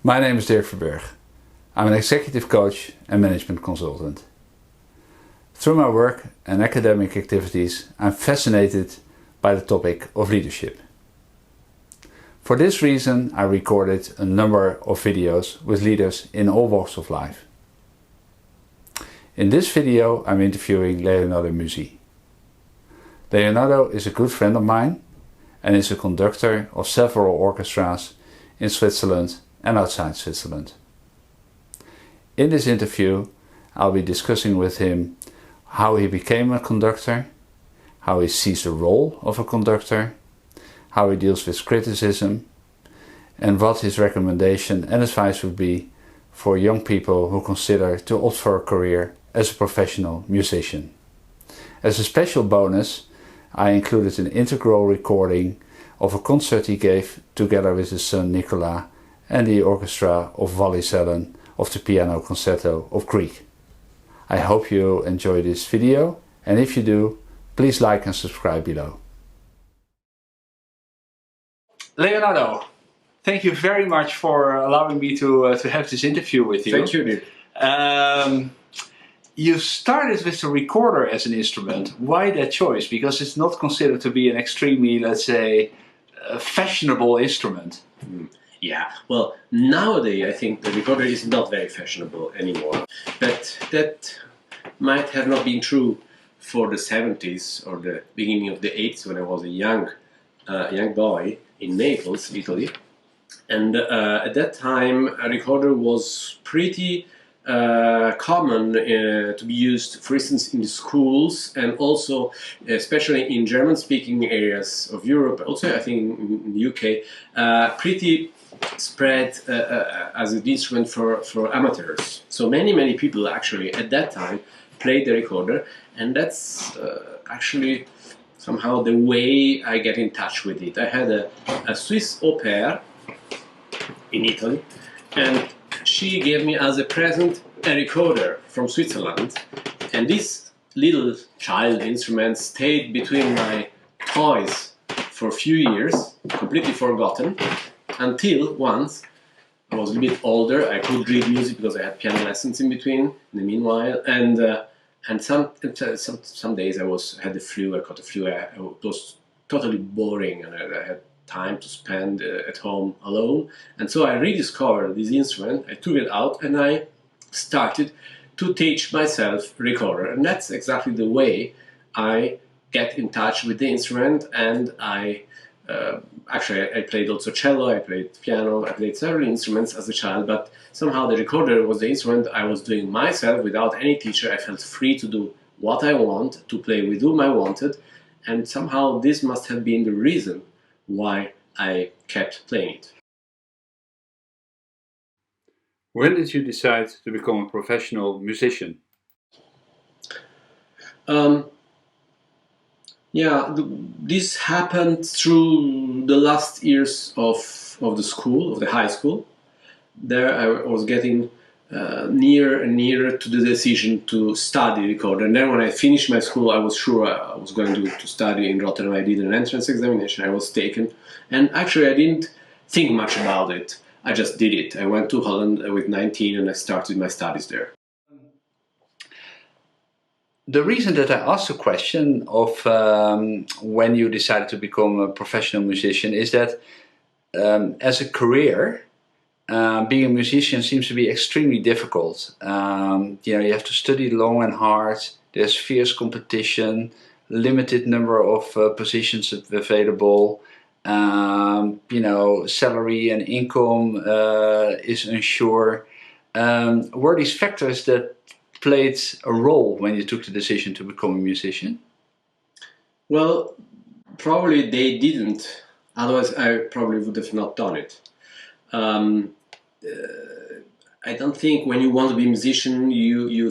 My name is Dirk Verburg. I'm an executive coach and management consultant. Through my work and academic activities, I'm fascinated by the topic of leadership. For this reason, I recorded a number of videos with leaders in all walks of life. In this video, I'm interviewing Leonardo Muzii. Leonardo is a good friend of mine and is a conductor of several orchestras in Switzerland and outside Switzerland. In this interview, I'll be discussing with him how he became a conductor, how he sees the role of a conductor, how he deals with criticism, and what his recommendation and advice would be for young people who consider to opt for a career as a professional musician. As a special bonus, I included an integral recording of a concert he gave together with his son Nicolò and the Orchester Wallisellen of the Piano Concerto of Grieg. I hope you enjoy this video, and if you do, please like and subscribe below. Leonardo, thank you very much for allowing me to have this interview with you. Thank you, Nick. You started with the recorder as an instrument. Why that choice? Because it's not considered to be an extremely, let's say, fashionable instrument. Yeah, well, nowadays I think the recorder is not very fashionable anymore. But that might have not been true for the 70s or the beginning of the 80s when I was a young boy in Naples, Italy. And at that time a recorder was pretty common to be used, for instance, in the schools, and also especially in German-speaking areas of Europe, also I think in the UK, pretty spread as an instrument for amateurs. So many people actually at that time played the recorder, and that's actually somehow the way I get in touch with it. I had a Swiss au pair in Italy, and she gave me as a present a recorder from Switzerland, and this little child instrument stayed between my toys for a few years, completely forgotten, until once I was a bit older. I could read music because I had piano lessons in between, in the meanwhile, and some days I had the flu. I caught the flu. It was totally boring, and I had time to spend at home alone, and so I rediscovered this instrument. I took it out and I started to teach myself recorder, and that's exactly the way I get in touch with the instrument. And I played also cello, I played piano, I played several instruments as a child, but somehow the recorder was the instrument I was doing myself without any teacher. I felt free to do what I want, to play with whom I wanted, and somehow this must have been the reason why I kept playing it. When did you decide to become a professional musician? This happened through the last years of the school, of the high school. There I was getting nearer and nearer to the decision to study recorder. And then when I finished my school, I was sure I was going to study in Rotterdam. I did an entrance examination, I was taken. And actually I didn't think much about it. I just did it. I went to Holland with 19 and I started my studies there. The reason that I asked the question of when you decided to become a professional musician is that as a career, being a musician seems to be extremely difficult. You have to study long and hard. There's fierce competition, limited number of positions available. Salary and income is unsure. Were these factors that played a role when you took the decision to become a musician? Well, probably they didn't. Otherwise, I probably would have not done it. I don't think when you want to be a musician, you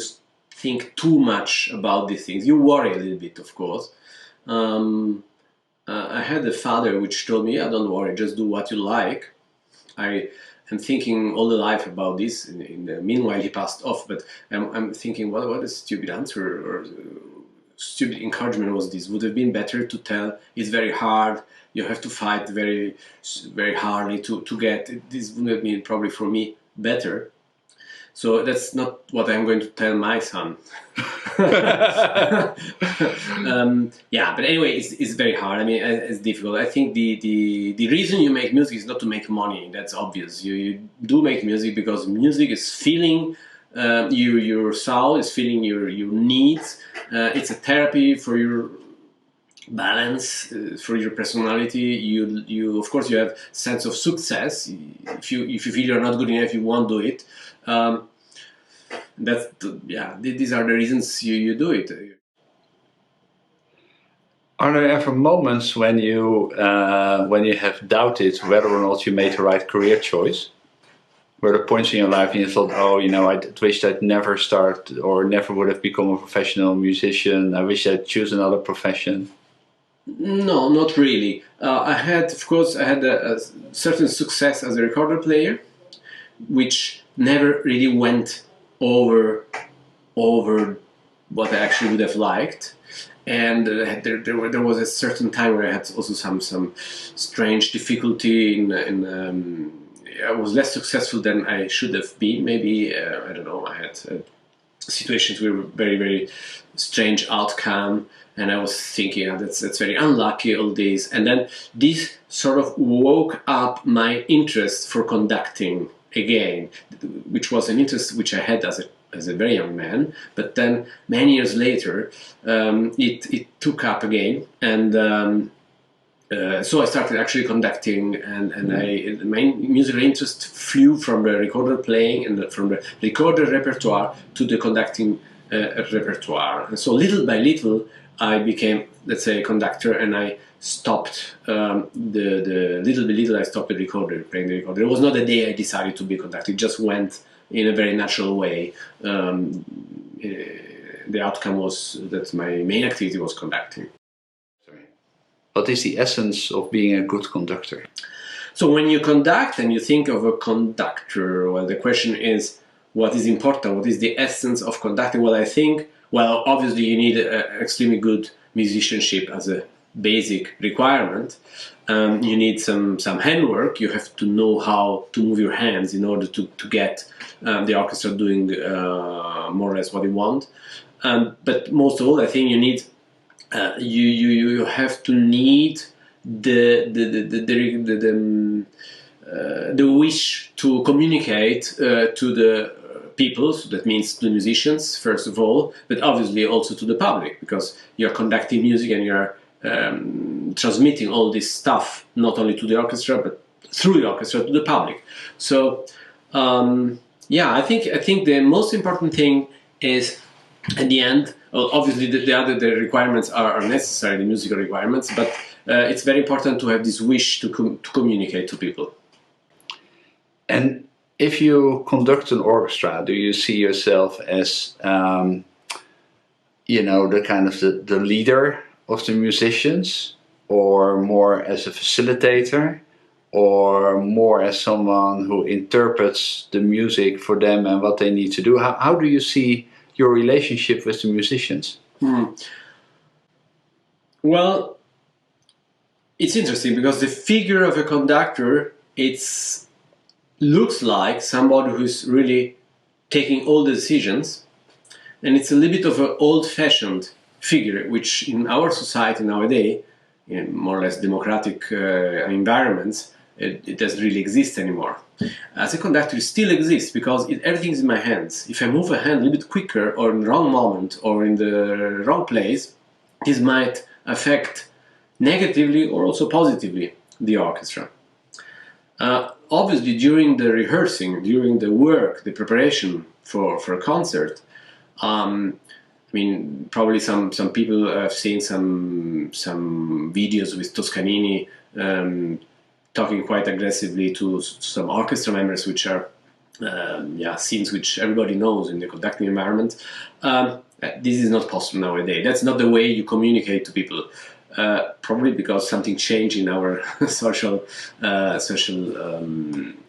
think too much about these things. You worry a little bit, of course. I had a father which told me, don't worry, just do what you like. I am thinking all the life about this. In the meanwhile, he passed off, but I'm thinking, what a stupid answer. Or stupid encouragement was this? Would have been better to tell it's very hard. You have to fight very, very hardly to get it. This would have been probably for me better. So that's not what I'm going to tell my son. Yeah, but anyway, it's very hard. I mean, it's difficult. I think the reason you make music is not to make money. That's obvious. You do make music because music is feeling your soul, is feeling your needs. It's a therapy for your balance, for your personality. You of course you have sense of success. If you feel you're not good enough, you won't do it. These are the reasons you do it. Are there ever moments when you have doubted whether or not you made the right career choice? Were there points in your life and you thought, oh, you know, I wished I'd never started or never would have become a professional musician. I wish I'd choose another profession. No, not really. I had a certain success as a recorder player, which never really went over what I actually would have liked. And there was a certain time where I had also some strange difficulty in I was less successful than I should have been. Maybe I don't know. I had situations with very, very strange outcome, and I was thinking, that's very unlucky, all this. And then this sort of woke up my interest for conducting again, which was an interest which I had as a very young man. But then many years later, it took up again, and so I started actually conducting, and my musical interest flew from the recorder playing and from the recorder repertoire to the conducting repertoire. And so little by little, I became, let's say, a conductor, and I stopped little by little. I stopped playing the recorder. It was not a day I decided to be a conductor. It just went in a very natural way. The outcome was that my main activity was conducting. What is the essence of being a good conductor? So when you conduct and you think of a conductor, well, the question is, what is important? What is the essence of conducting? Well, I think, obviously you need extremely good musicianship as a basic requirement. You need some handwork. You have to know how to move your hands in order to get the orchestra doing more or less what you want. But most of all, I think you need you have to need the wish to communicate to the people. So that means to the musicians first of all, but obviously also to the public, because you're conducting music and you're transmitting all this stuff not only to the orchestra but through the orchestra to the public. So I think the most important thing is, at the end, obviously the requirements are necessary, the musical requirements, but it's very important to have this wish to communicate to people. And if you conduct an orchestra, do you see yourself as the kind of the leader of the musicians, or more as a facilitator, or more as someone who interprets the music for them and what they need to do? How do you see your relationship with the musicians? Well, it's interesting because the figure of a conductor, looks like somebody who's really taking all the decisions, and it's a little bit of an old-fashioned figure, which in our society nowadays, in more or less democratic environments, it doesn't really exist anymore. As a conductor, it still exists because everything's in my hands. If I move a hand a little bit quicker, or in the wrong moment, or in the wrong place, this might affect negatively or also positively the orchestra. Obviously, during the rehearsing, during the work, the preparation for a concert, probably some people have seen some videos with Toscanini talking quite aggressively to some orchestra members, which are scenes which everybody knows in the conducting environment. This is not possible nowadays. That's not the way you communicate to people. Probably because something changed in our social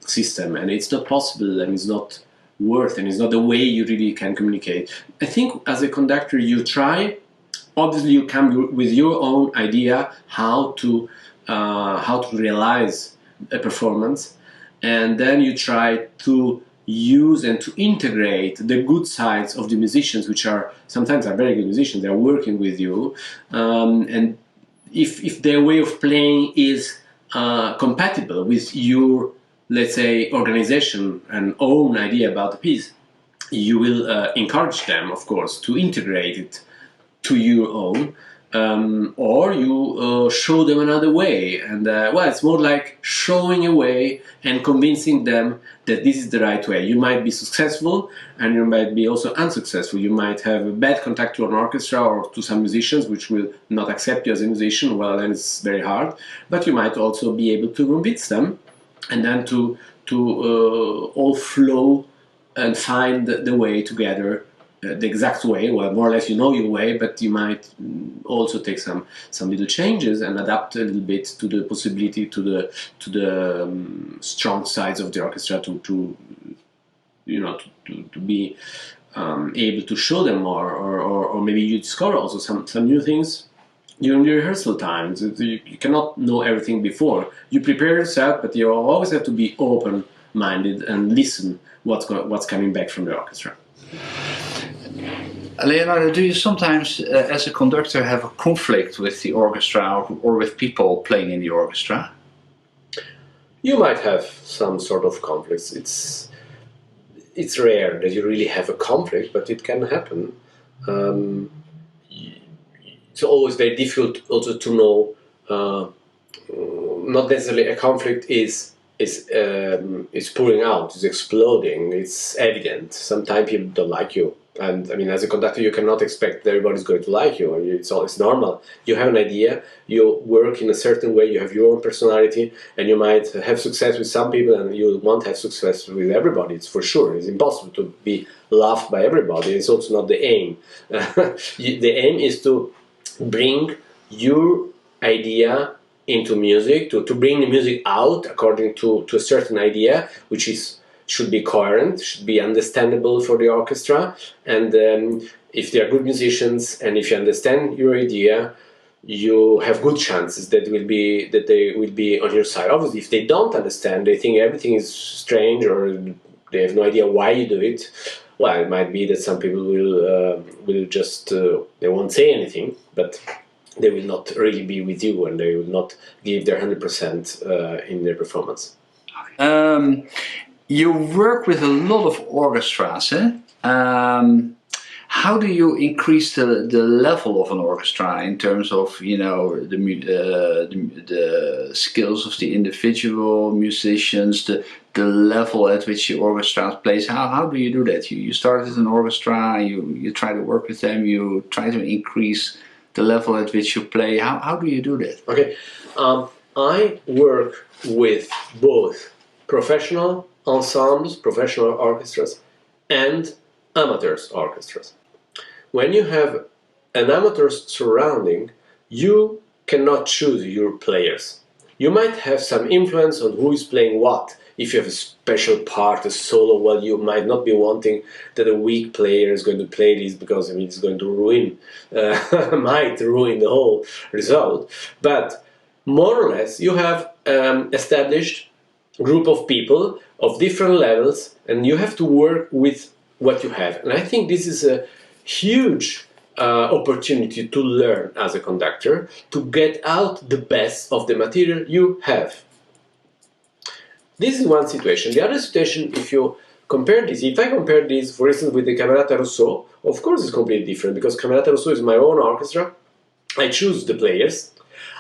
system, and it's not possible, and it's not worth, and it's not the way you really can communicate. I think as a conductor, you try obviously you come with your own idea how to realize a performance, and then you try to use and to integrate the good sides of the musicians, which are sometimes are very good musicians. They are working with you, and if their way of playing is compatible with your, let's say, organization and own idea about the piece, you will encourage them, of course, to integrate it to your own, or you show them another way. And well, it's more like showing a way and convincing them that this is the right way. You might be successful, and you might be also unsuccessful. You might have a bad contact to an orchestra or to some musicians which will not accept you as a musician. Well, then it's very hard. But you might also be able to convince them, and then to all flow and find the way together, the exact way. Well, more or less you know your way, but you might also take some little changes and adapt a little bit to the possibility, to the strong sides of the orchestra, to be able to show them more, or maybe you discover also some new things during the rehearsal times. You cannot know everything before. You prepare yourself, but you always have to be open-minded and listen what's coming back from the orchestra. Leonardo, do you sometimes, as a conductor, have a conflict with the orchestra or with people playing in the orchestra? You might have some sort of conflicts. It's rare that you really have a conflict, but it can happen. It's always very difficult also to know. Not necessarily a conflict is pouring out, is exploding, it's evident. Sometimes people don't like you. And I mean, as a conductor, you cannot expect that everybody's going to like you. It's normal. You have an idea, you work in a certain way, you have your own personality, and you might have success with some people and you won't have success with everybody. It's for sure. It's impossible to be loved by everybody. It's also not the aim. The aim is to bring your idea into music, to bring the music out according to a certain idea, which should be coherent, should be understandable for the orchestra. And if they are good musicians and if you understand your idea, you have good chances that they will be on your side. Obviously, if they don't understand, they think everything is strange or they have no idea why you do it, well, it might be that some people will just they won't say anything, but they will not really be with you and they will not give their 100% in their performance. You work with a lot of orchestras. How do you increase the level of an orchestra in terms of the skills of the individual musicians, the level at which the orchestra plays? How do you do that? You start with an orchestra, you try to work with them, you try to increase the level at which you play. How do you do that? Okay, I work with both professional ensembles, professional orchestras, and amateurs orchestras. When you have an amateur's surrounding, you cannot choose your players. You might have some influence on who is playing what. If you have a special part, a solo, well, you might not be wanting that a weak player is going to play this because it's going to might ruin the whole result. But more or less, you have established group of people of different levels, and you have to work with what you have. And I think this is a huge opportunity to learn as a conductor, to get out the best of the material you have. This is one situation. The other situation, if you compare this, if I compare this, for instance, with the Camerata Rousseau, of course it's completely different, because Camerata Rousseau is my own orchestra. I choose the players.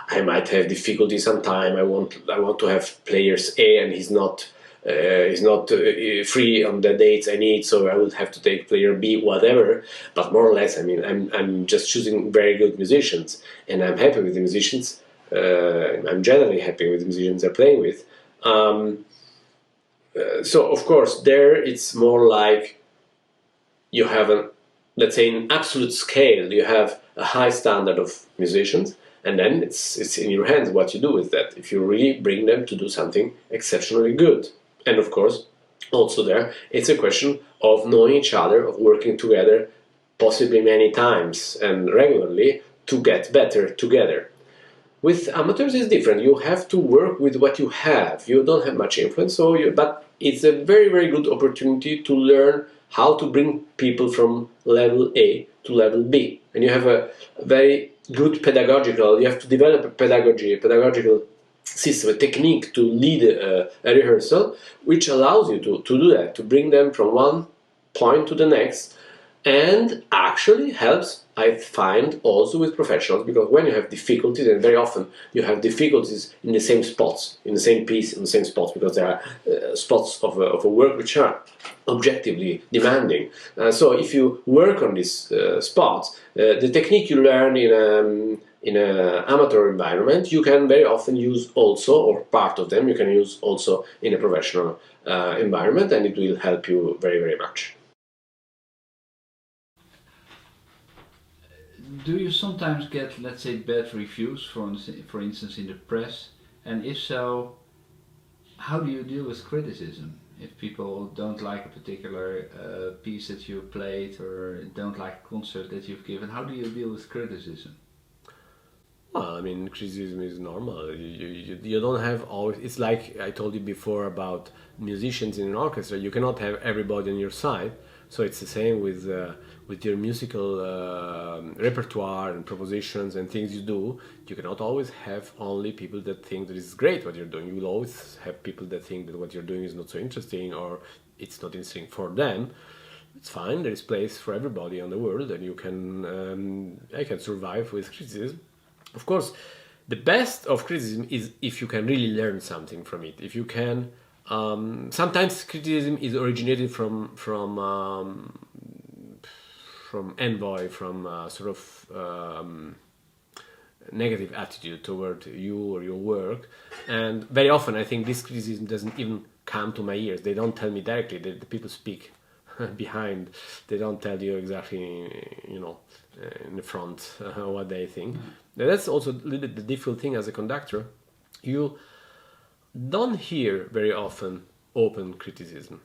I might have difficulty sometime. I want to have players A, and he's not free on the dates I need, so I would have to take player B, whatever. But more or less, I mean, I'm just choosing very good musicians, and I'm happy with the musicians. I'm generally happy with the musicians I'm playing with. So of course, there it's more like you have let's say, an absolute scale. You have a high standard of musicians, and then it's in your hands what you do with that. If you really bring them to do something exceptionally good. And of course, also there, it's a question of knowing each other, of working together possibly many times and regularly, to get better together. With amateurs, it's different. You have to work with what you have. You don't have much influence, but it's a very, very good opportunity to learn how to bring people from level A to level B. And you have a very good you have to develop a pedagogical system, a technique to lead a rehearsal, which allows you to do that, to bring them from one point to the next, and actually helps, I find, also with professionals, because when you have difficulties, and very often you have difficulties in the same spots, in the same piece, in the same spots, because there are spots of a work which are objectively demanding. So if you work on these spots, the technique you learn in an amateur environment, you can very often use also, or part of them, you can use also in a professional environment, and it will help you very, very much. Do you sometimes get, let's say, bad reviews, for instance, in the press? And if so, how do you deal with criticism? If people don't like a particular piece that you played or don't like a concert that you've given, how do you deal with criticism? Well, I mean, criticism is normal. You don't have always. It's like I told you before about musicians in an orchestra. You cannot have everybody on your side. So it's the same with your musical repertoire and propositions and things you do. You cannot always have only people that think that it's great what you're doing. You will always have people that think that what you're doing is not so interesting, or it's not interesting for them. It's fine. There is place for everybody on the world, and you can I can survive with criticism. Of course, the best of criticism is if you can really learn something from it. If you can, sometimes criticism is originated from envy, from sort of negative attitude toward you or your work, and very often I think this criticism doesn't even come to my ears. They don't tell me directly. The people speak behind. They don't tell you exactly, in the front what they think. That's also a little bit the difficult thing as a conductor. You don't hear very often open criticism.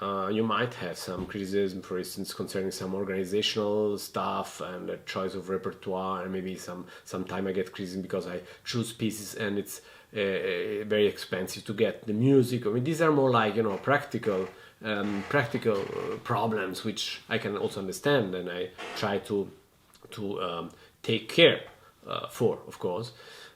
You might have some criticism, for instance, concerning some organizational stuff and the choice of repertoire, and maybe sometime I get criticism because I choose pieces and it's very expensive to get the music. I mean, these are more like practical problems, which I can also understand, and I try to take care for, of course.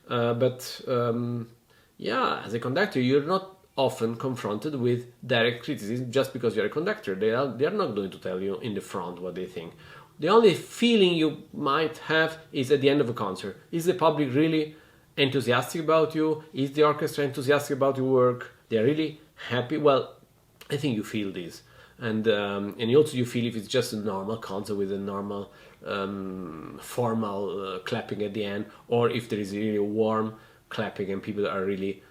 But as a conductor, you're not often confronted with direct criticism just because you're a conductor. They are not going to tell you in the front what they think. The only feeling you might have is at the end of a concert. Is the public really enthusiastic about you? Is the orchestra enthusiastic about your work? They're really happy? Well, I think you feel this. And you feel if it's just a normal concert with a normal formal clapping at the end, or if there is really warm clapping and people are really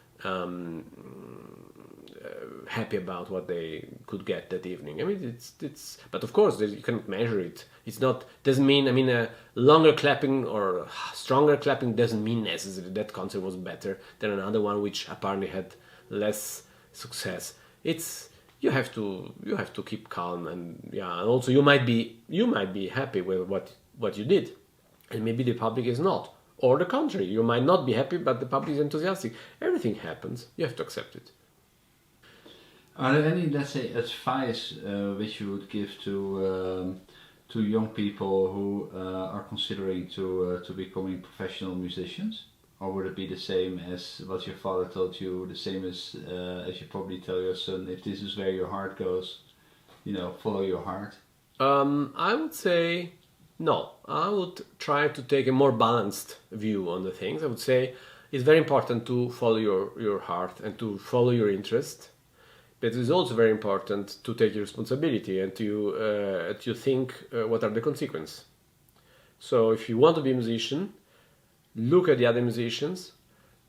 happy about what they could get that evening. I mean, it's but of course you cannot measure it. Doesn't mean a longer clapping or stronger clapping doesn't mean necessarily that concert was better than another one which apparently had less success. You have to keep calm, and also you might be happy with what you did, and maybe the public is not, or the contrary, you might not be happy but the public is enthusiastic. Everything happens. You have to accept it. Are there any, let's say, advice which you would give to young people who are considering to becoming professional musicians? Or would it be the same as what your father told you, the same as you probably tell your son, if this is where your heart goes, follow your heart? I would say no. I would try to take a more balanced view on the things. I would say it's very important to follow your heart and to follow your interest. But it is also very important to take your responsibility and to think what are the consequences. So if you want to be a musician, look at the other musicians,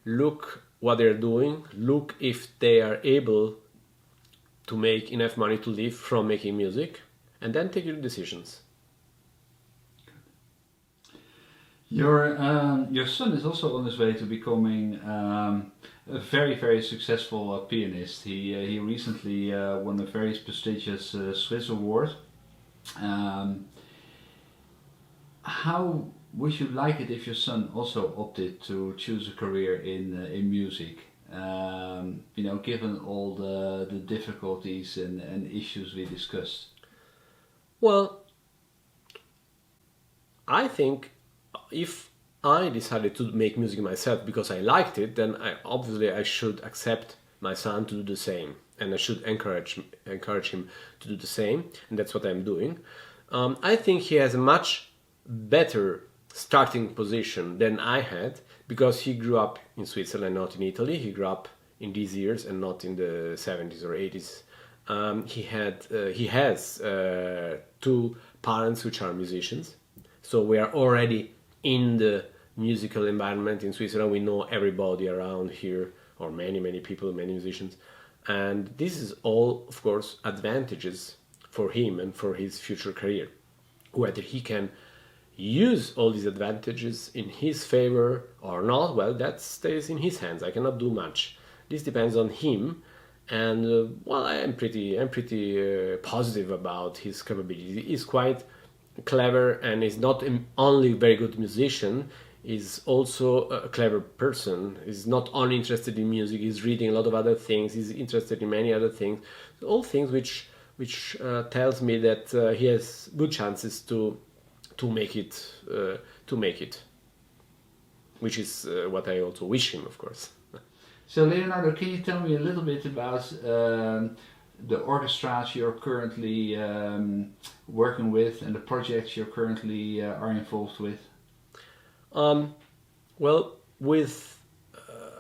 look what they're doing, look if they are able to make enough money to live from making music, and then take your decisions. Your son is also on his way to becoming a very, very successful pianist. He recently won a very prestigious Swiss award. How would you like it if your son also opted to choose a career in music? Given all the difficulties and issues we discussed. Well, I think if I decided to make music myself because I liked it, then I should accept my son to do the same, and I should encourage him to do the same, and that's what I'm doing. I think he has a much better starting position than I had because he grew up in Switzerland, not in Italy. He grew up in these years and not in the 70s or 80s. He has two parents which are musicians, so we are already in the musical environment in Switzerland. We know everybody around here, or many people, many musicians, and this is all, of course, advantages for him and for his future career. Whether he can use all these advantages in his favor or not, well, that stays in his hands. I cannot do much. This depends on him, and well, I'm pretty positive about his capabilities. He's quite clever, and he's not only a very good musician. He's also a clever person. He's not only interested in music. He's reading a lot of other things. He's interested in many other things. All things which tells me that he has good chances to make it, which is what I also wish him, of course. So Leonardo, can you tell me a little bit about the orchestras you're currently working with and the projects you're currently are involved with? Well,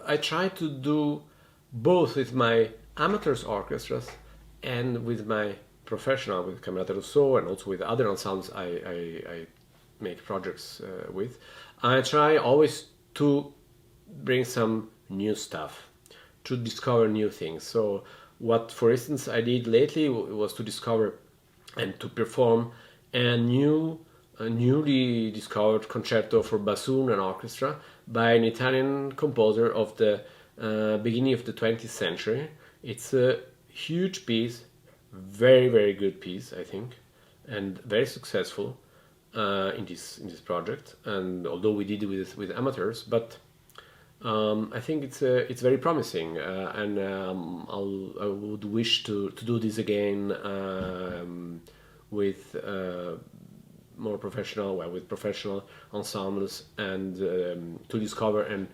I try to do both with my amateurs orchestras and with my professional, with Camerata Rousseau, and also with other ensembles I make projects with. I try always to bring some new stuff, to discover new things. So what, for instance, I did lately was to discover and to perform a newly discovered concerto for bassoon and orchestra by an Italian composer of the beginning of the 20th century. It's a huge piece, very good piece, I think, and very successful in this project. And although we did it with amateurs, but I think it's very promising, and I would wish to do this again with more professional, with professional ensembles, and to discover and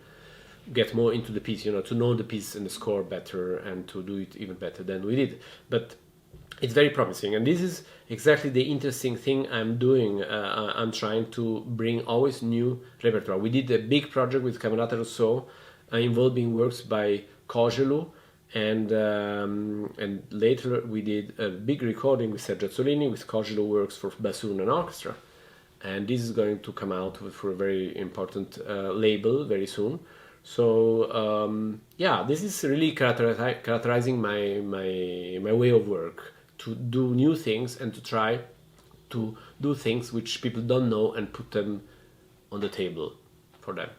get more into the piece, to know the piece and the score better, and to do it even better than we did. But it's very promising, and this is exactly the interesting thing I'm doing. I'm trying to bring always new repertoire. We did a big project with Camerata Rousseau involving works by Cogelu, and later we did a big recording with Sergio Azzolini with Cogelu works for bassoon and orchestra, and this is going to come out for a very important label very soon. So this is really characterizing my way of work, to do new things and to try to do things which people don't know and put them on the table for them.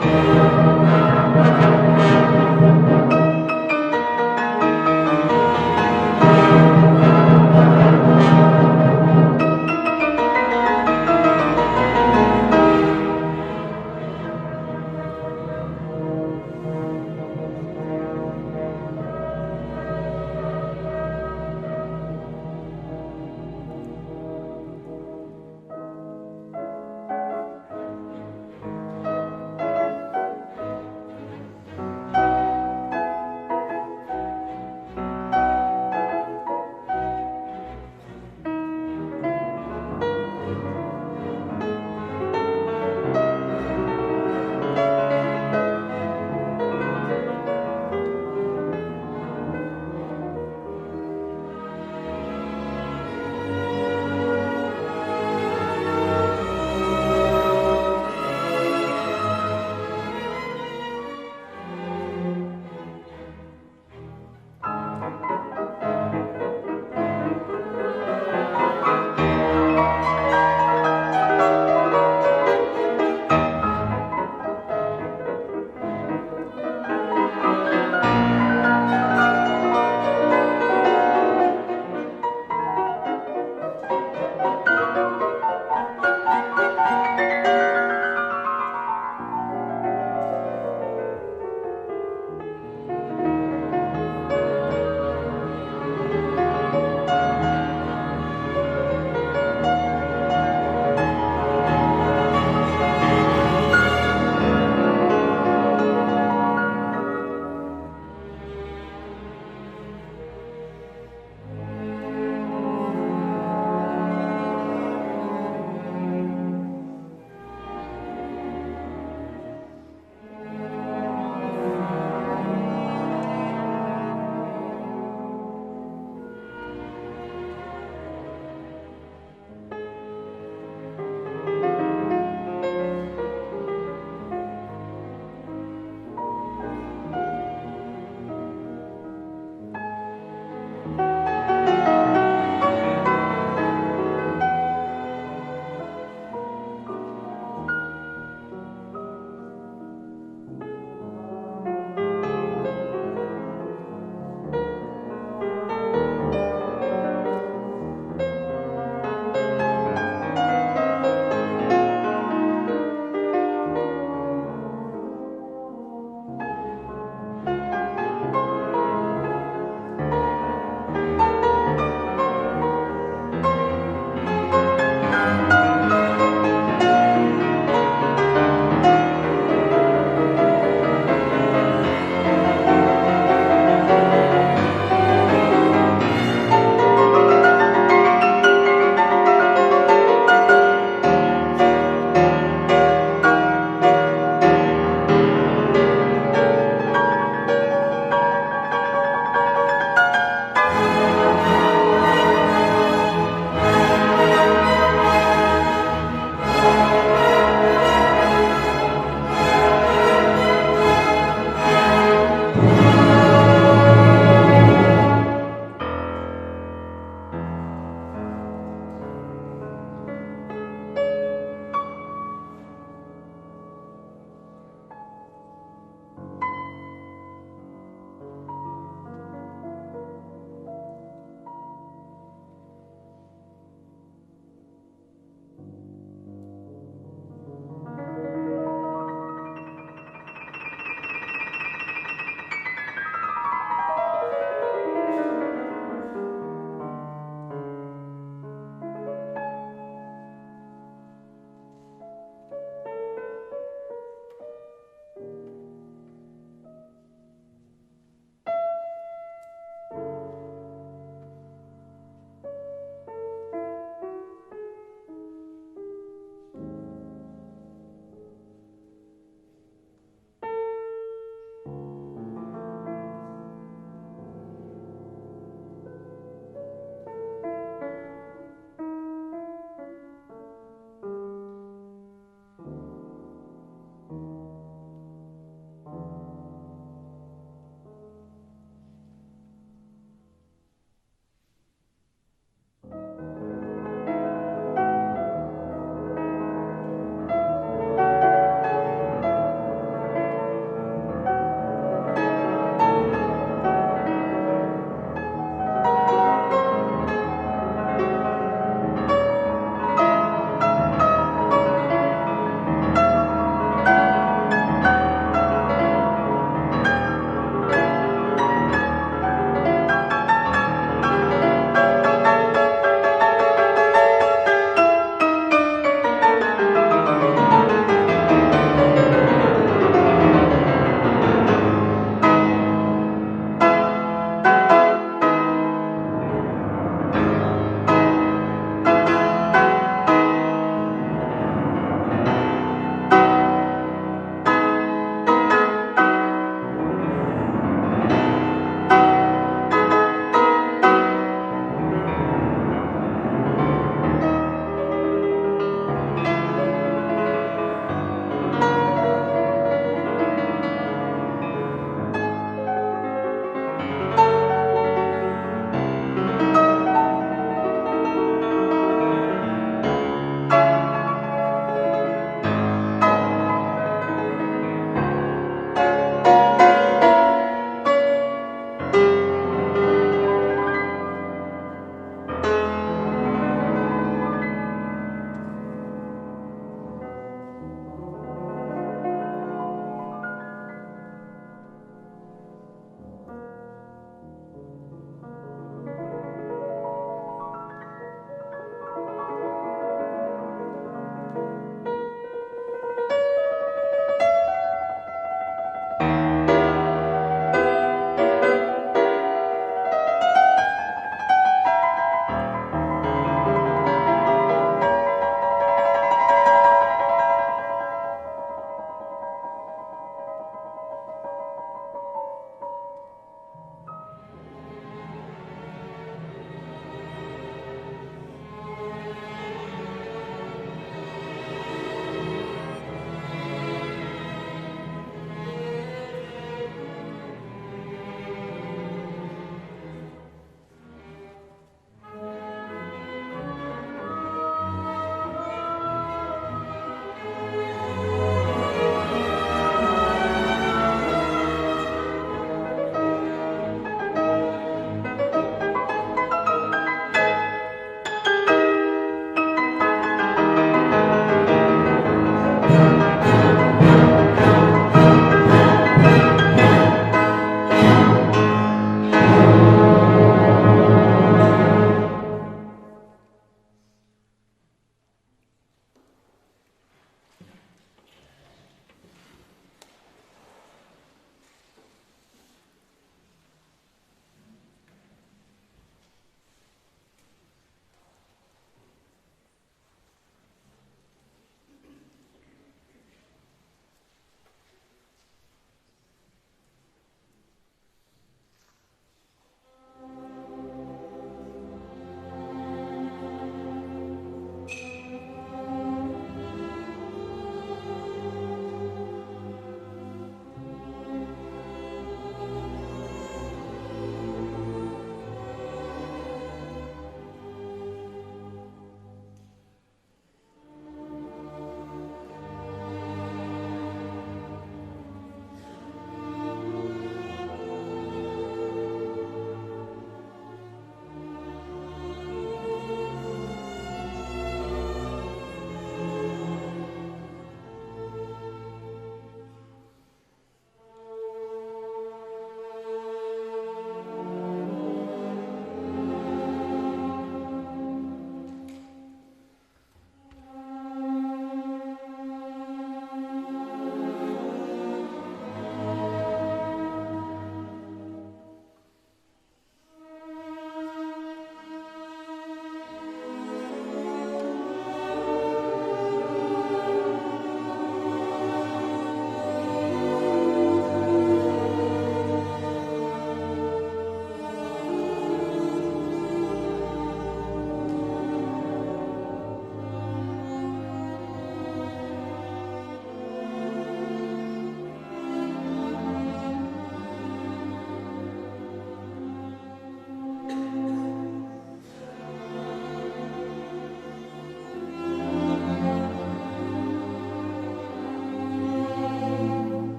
Bye.